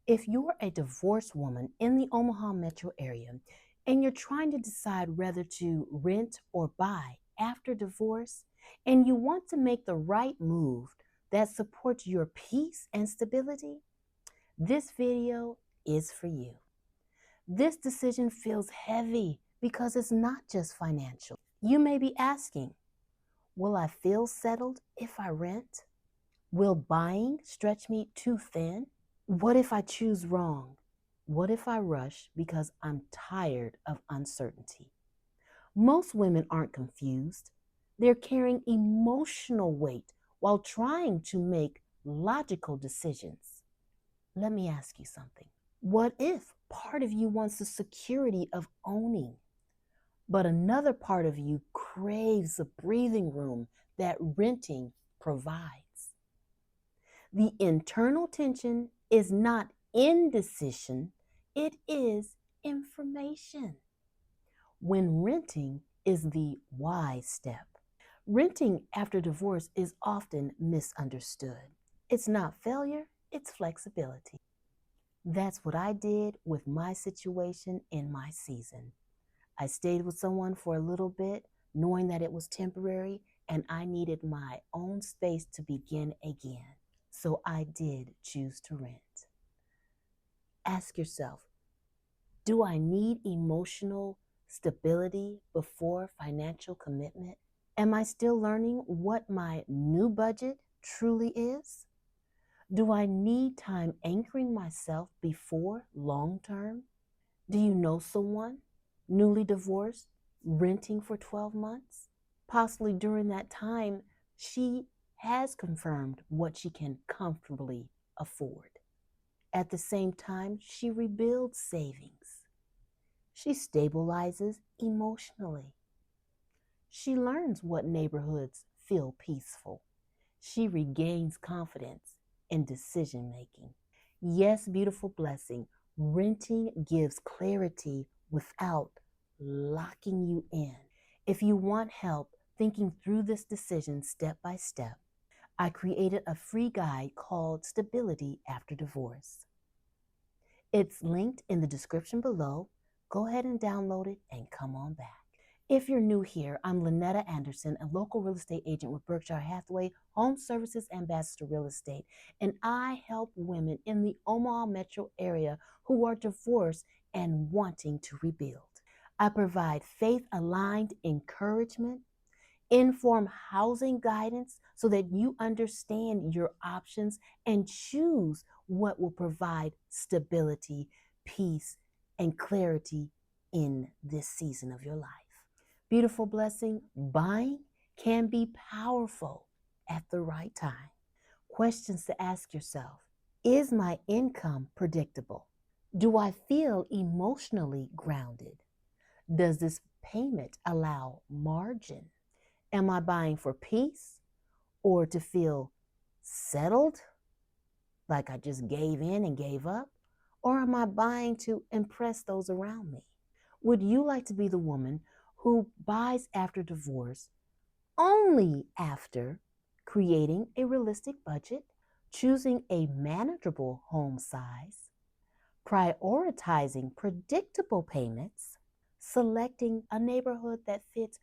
If you're a divorced woman in the Omaha Metro area and you're trying to decide whether to rent or buy after divorce, and you want to make the right move that supports your peace and stability, this video is for you. This decision feels heavy because it's not just financial. You may be asking, will I feel settled if I rent? Will buying stretch me too thin? What if I choose wrong? What if I rush because I'm tired of uncertainty? Most women aren't confused. They're carrying emotional weight while trying to make logical decisions. Let me ask you something. What if part of you wants the security of owning, but another part of you craves the breathing room that renting provides? The internal tension is not indecision, it is information. When renting is the wise step. Renting after divorce is often misunderstood. It's not failure, it's flexibility. That's what I did with my situation in my season. I stayed with someone for a little bit, knowing that it was temporary and I needed my own space to begin again. So I did choose to rent. Ask yourself, do I need emotional stability before financial commitment? Am I still learning what my new budget truly is? Do I need time anchoring myself before long term? Do you know someone newly divorced, renting for 12 months? Possibly during that time, she has confirmed what she can comfortably afford. At the same time, she rebuilds savings. She stabilizes emotionally. She learns what neighborhoods feel peaceful. She regains confidence in decision making. Yes, beautiful blessing, renting gives clarity without locking you in. If you want help thinking through this decision step by step, I created a free guide called Stability After Divorce. It's linked in the description below. Go ahead and download it and come on back. If you're new here, I'm Lynetta Anderson, a local real estate agent with Berkshire Hathaway Home Services Ambassador Real Estate, and I help women in the Omaha Metro area who are divorced and wanting to rebuild. I provide faith-aligned encouragement, informed housing guidance so that you understand your options and choose what will provide stability, peace, and clarity in this season of your life. Beautiful blessing, buying can be powerful at the right time. Questions to ask yourself. Is my income predictable? Do I feel emotionally grounded? Does this payment allow margin? Am I buying for peace or to feel settled, like I just gave in and gave up? Or am I buying to impress those around me? Would you like to be the woman who buys after divorce only after creating a realistic budget, choosing a manageable home size, prioritizing predictable payments, selecting a neighborhood that fits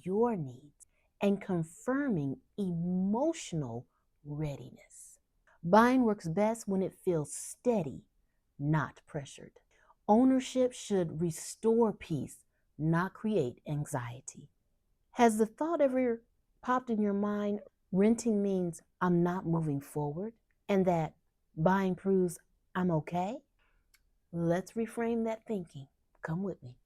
your needs, and confirming emotional readiness? Buying works best when it feels steady, not pressured. Ownership should restore peace, not create anxiety. Has the thought ever popped in your mind, renting means I'm not moving forward, and that buying proves I'm okay? Let's reframe that thinking. Come with me.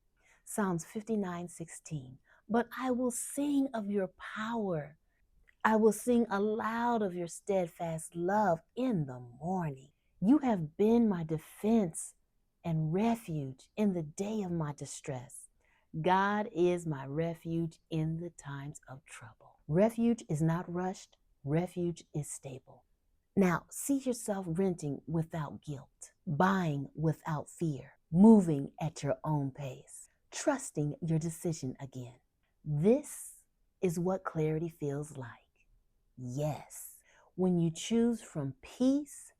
Psalms 59:16. But I will sing of your power. I will sing aloud of your steadfast love in the morning. You have been my defense and refuge in the day of my distress. God is my refuge in the times of trouble. Refuge is not rushed, refuge is stable. Now, see yourself renting without guilt, buying without fear, moving at your own pace, trusting your decision again. This is what clarity feels like. Yes, when you choose from peace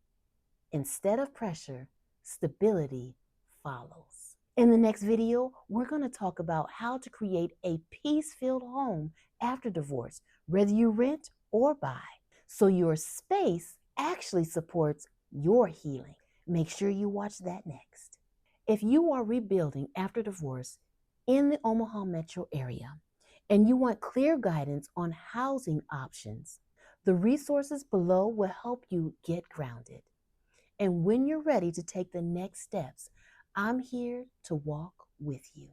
Instead of pressure, stability follows. In the next video, we're going to talk about how to create a peace-filled home after divorce, whether you rent or buy, so your space actually supports your healing. Make sure you watch that next. If you are rebuilding after divorce in the Omaha Metro area and you want clear guidance on housing options, the resources below will help you get grounded. And when you're ready to take the next steps, I'm here to walk with you.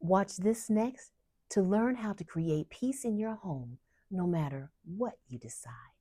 Watch this next to learn how to create peace in your home, no matter what you decide.